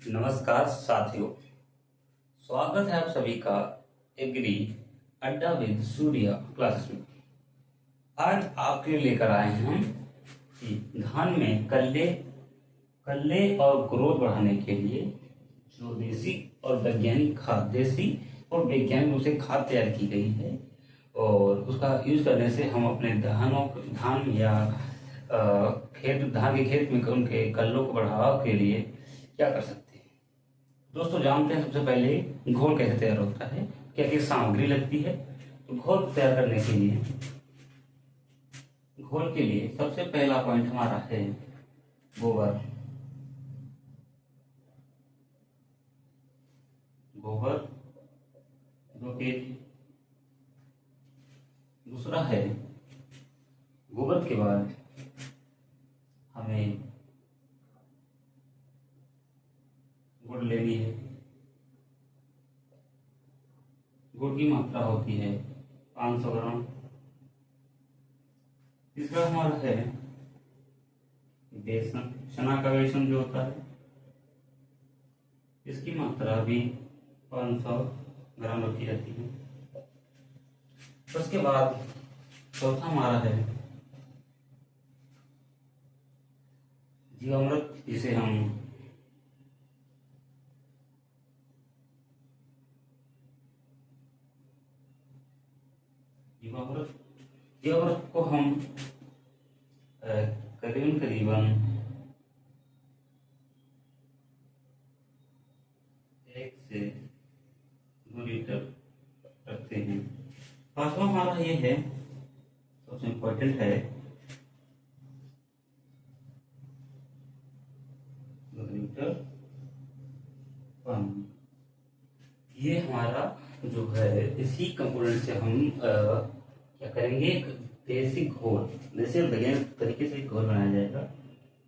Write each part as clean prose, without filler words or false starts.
नमस्कार साथियों, स्वागत है आप सभी का एग्री अड्डा विद सूर्या क्लासेस में। आज आपके लिए लेकर आए हैं कि धान में कल्ले और ग्रोथ बढ़ाने के लिए जो देसी और वैज्ञानिक खाद रूप से खाद तैयार की गई है और उसका यूज करने से हम अपने धान या धान के खेत में उनके कल्लों को बढ़ावा के लिए क्या कर सकते हैं। दोस्तों जानते हैं सबसे पहले घोल कैसे तैयार होता है, क्या क्या सामग्री लगती है। तो घोल तैयार करने के लिए सबसे पहला पॉइंट हमारा है गोबर। 2 kg। दूसरा है गोबर के बाद हमें गुड़ लेनी है। गुड़ की मात्रा होती है 500 ग्राम। तीसरा हमारा है बेसन, चना का बेसन जो होता है, इसकी मात्रा भी 500 ग्राम रखी जाती है। उसके बाद चौथा हमारा है जीवामृत, जिसे हम जीवामृत को हम करीबन 1 से 2 लीटर रखते हैं। पांचवा हमारा ये है, सबसे इम्पोर्टेंट है 2 लीटर पानी। ये हमारा जो है, इसी कंपोनेंट से हम क्या करेंगे, एक देसी वैज्ञानिक तरीके से घोल बनाया जाएगा।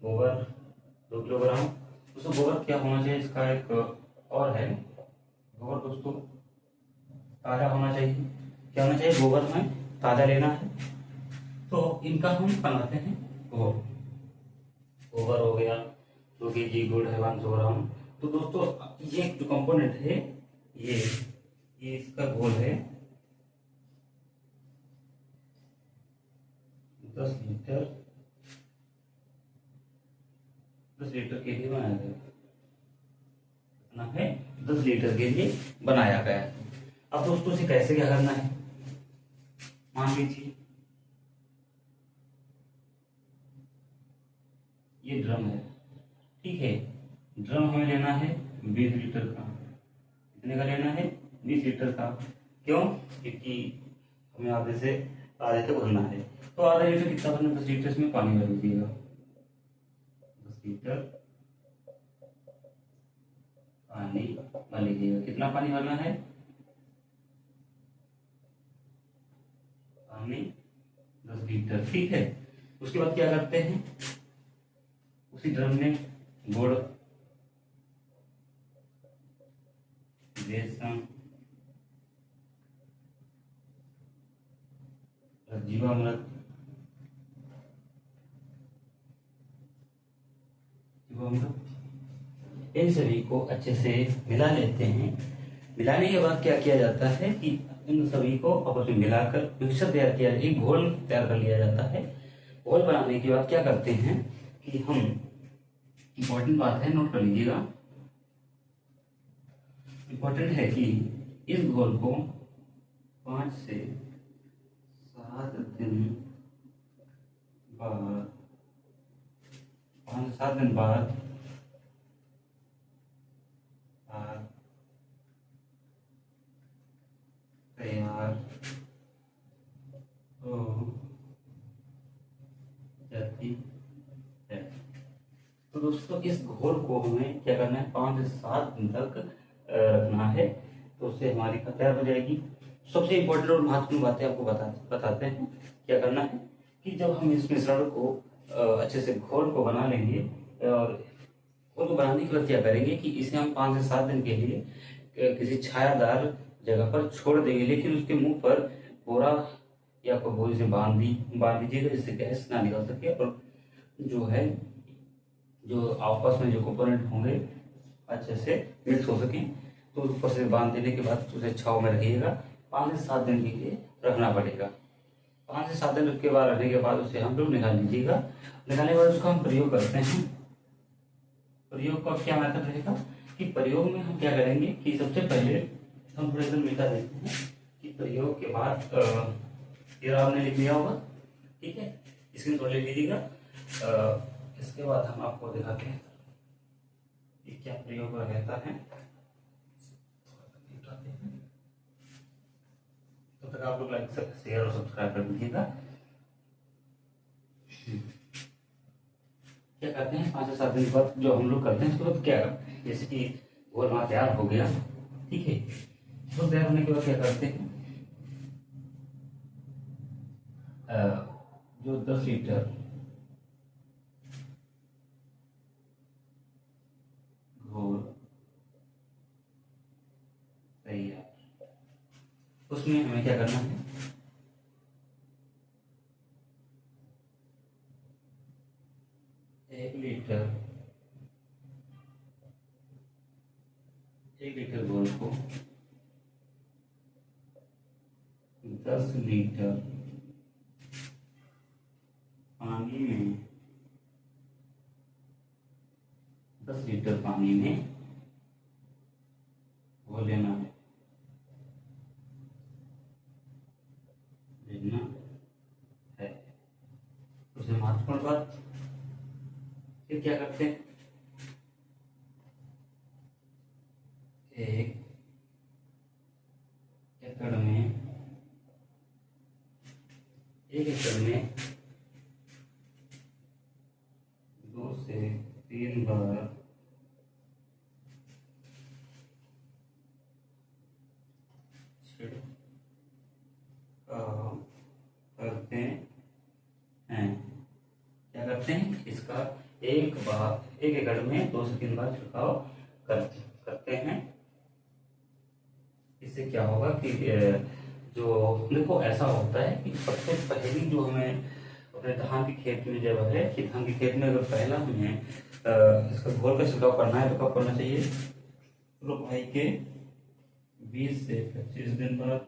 गोबर 2 किलोग्राम। दोस्तों गोबर क्या होना चाहिए, इसका एक और है, गोबर दोस्तों ताजा होना चाहिए। क्या होना चाहिए, गोबर हमें ताजा लेना है। तो इनका हम बनाते हैं घोल। गोबर हो गया 2 kg, गुड़ है 500 ग्राम। तो दोस्तों ये जो कंपोनेंट है, ये इसका घोल है 10 लीटर के लिए बनाया गया है। 10 लीटर के लिए बनाया गया है। अब दोस्तों इसे कैसे क्या करना है, मान लीजिए ये ड्रम है, ठीक है। ड्रम हमें लेना है 20 लीटर का। कितने का लेना है, 20 लीटर का। क्यों, क्योंकि हमें आधे से भरना है। तो आधा लीटर कितना भरना, 10 लीटर में पानी भर दीजिएगा। 10 लीटर पानी भर लीजिएगा। कितना पानी भरना है, पानी 10 लीटर, ठीक है। उसके बाद क्या करते हैं, उसी ड्रम में गुड़, बेसन, जीवामृत इन सभी को अच्छे से मिला लेते हैं। मिलाने के बाद क्या किया जाता है कि इन सभी को आपस में मिलाकर मिक्सचर तैयार किया, एक घोल तैयार कर लिया जाता है। घोल बनाने के बाद क्या करते हैं कि हम, इंपॉर्टेंट बात है, नोट कर लीजिएगा। इंपॉर्टेंट है कि इस घोल को 5 से 7 दिन बाद तैयार हो जाती है। तो दोस्तों इस घोल को हमें क्या करना है, 5 से 7 दिन तक रखना है। तो उससे हमारी तैयार हो जाएगी। सबसे इम्पोर्टेंट और महत्वपूर्ण बातें आपको बताते हैं। क्या करना है कि जब हम इस मिश्रण को अच्छे से घोल को बना लेंगे, और घोल को बनाने के बाद क्या करेंगे कि इसे हम 5 से 7 दिन के लिए किसी छायादार जगह पर छोड़ देंगे। लेकिन उसके मुंह पर बोरा या कोई बोरी से बांध दीजिएगा, जिससे गैस ना निकल सके। और जो है, जो आपस में जो कंपोनेंट होंगे अच्छे से मिक्स हो सके। तो ऊपर से बांध देने के बाद उसे छाव में रखिएगा, 5 से 7 दिन के लिए रखना पड़ेगा। 5 से 7 दिन के बाद रखने के बाद उसे हम लोग निकाल लीजिएगा। निकालने के बाद उसका हम प्रयोग करते हैं। प्रयोग का क्या मेथड रहेगा कि प्रयोग में हम क्या करेंगे कि सबसे पहले हम थोड़ा एकदम मिटा देते हैं कि प्रयोग के बाद ये आपने लिख लिया होगा, ठीक है, स्क्रीनशॉट ले लीजिएगा। इसके बाद हम आपको दिखाते हैं कि क्या प्रयोग रहता है। तब तक आप लोग लाइक शेयर और सब्सक्राइब कर दीजिएगा। क्या करते हैं 5 से 7 दिन बाद जो हम लोग करते हैं उसके बाद क्या, जैसे कि घोल हमारा तैयार हो गया, ठीक है, तो तैयार होने के बाद क्या करते हैं जो 10 लीटर घोल तैयार, उसमें हमें क्या करना है, 1 लीटर घोल को 10 लीटर पानी में 10 लीटर पानी में वो लेना है, उसमें महत्वपूर्ण बात। फिर क्या करते हैं, 1 एकड़ में 2 से 3 बार छिड़काव करते हैं। क्या करते हैं, इसका 1 एकड़ में 2 से 3 बार छिड़काव करते हैं। इससे क्या होगा कि जो देखो ऐसा होता है कि सबसे पहली जो हमें अपने धान के खेत में जब है कि धान के खेत में अगर पहला हमें इसका घोल का छिड़काव करना है तो कब करना चाहिए, रोपाई के 20 से 25 दिन बाद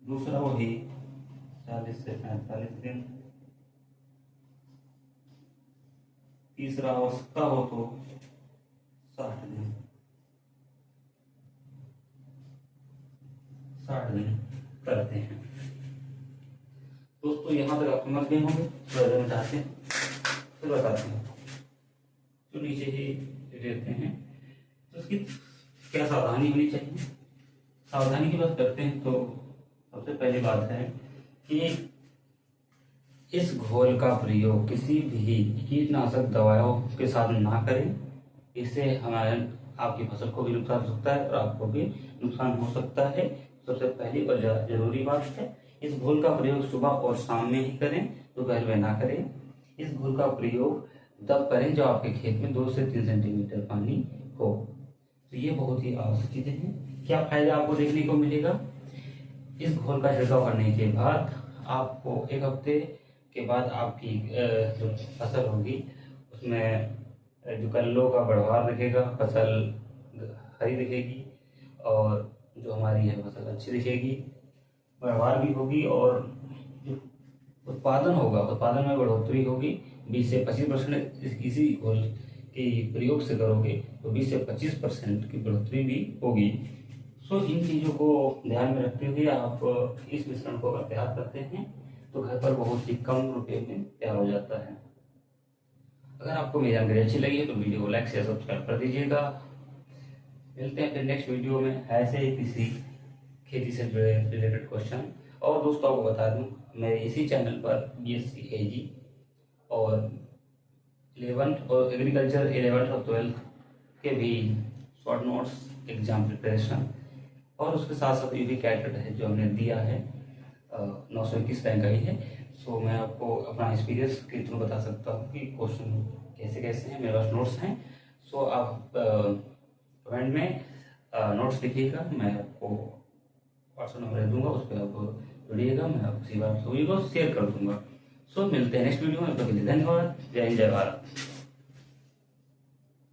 दूसरा वही 40 से 45 दिन, तीसरा आवश्यकता हो तो 60 दिन करते हैं। दोस्तों यहाँ तक आप समझ गए होंगे, थोड़ा चाहते हैं फिर बताते हैं। तो नीचे ही लेते हैं तो उसकी क्या सावधानी होनी चाहिए। सावधानी की बात करते हैं तो सबसे पहली बात है कि इस घोल का प्रयोग किसी भी कीटनाशक दवाओं के साथ ना करें। इससे हमारे आपकी फसल को भी नुकसान हो सकता है और आपको भी नुकसान हो सकता है। सबसे पहली और जरूरी बात है, इस घोल का प्रयोग सुबह और शाम में ही करें, दोपहर में ना करें। इस घोल का प्रयोग तब करें जब आपके खेत में 2 से 3 सेंटीमीटर पानी हो। तो ये बहुत ही आवश्यक चीजें हैं। क्या फायदा आपको देखने को मिलेगा, इस घोल का छिड़काव करने के बाद आपको 1 हफ्ते के बाद आपकी जो फसल होगी उसमें जो कल्लों का बढ़वार दिखेगा, फसल हरी दिखेगी और जो हमारी है फसल अच्छी दिखेगी, बढ़वार भी होगी और जो उत्पादन होगा उत्पादन में बढ़ोतरी होगी। 20 से 25% इसी घोल के प्रयोग से करोगे तो 20 से 25% की बढ़ोतरी भी होगी। सो इन चीज़ों को ध्यान में रखते हुए आप इस मिश्रण को अगर तैयार करते हैं तो घर पर बहुत ही कम रुपए में तैयार हो जाता है। अगर आपको मेरी जानकारी अच्छी लगी है तो वीडियो को लाइक शेयर सब्सक्राइब कर दीजिएगा। मिलते हैं फिर नेक्स्ट वीडियो में ऐसे ही किसी खेती से जुड़े रिलेटेड क्वेश्चन। और दोस्तों आपको बता दूं मेरे इसी चैनल पर BSc AG और 11th और एग्रीकल्चर 11th और 12th के भी शॉर्ट नोट्स, एग्जाम प्रिपरेशन और उसके साथ साथ UP कैटेट है जो हमने दिया है 921 रैंक आई है। सो मैं आपको अपना एक्सपीरियंस के थ्रू बता सकता हूँ कि क्वेश्चन कैसे कैसे हैं, मेरे पास नोट्स हैं। सो आप कमेंट में नोट्स लिखिएगा, मैं आपको व्हाट्सएप नंबर दे दूंगा, उस पर आप जुड़िएगा, मैं उसी बार सभी को शेयर कर दूंगा। सो मिलते हैं नेक्स्ट वीडियो में, तो के लिए धन्यवाद। जय हिंद, जय भारत।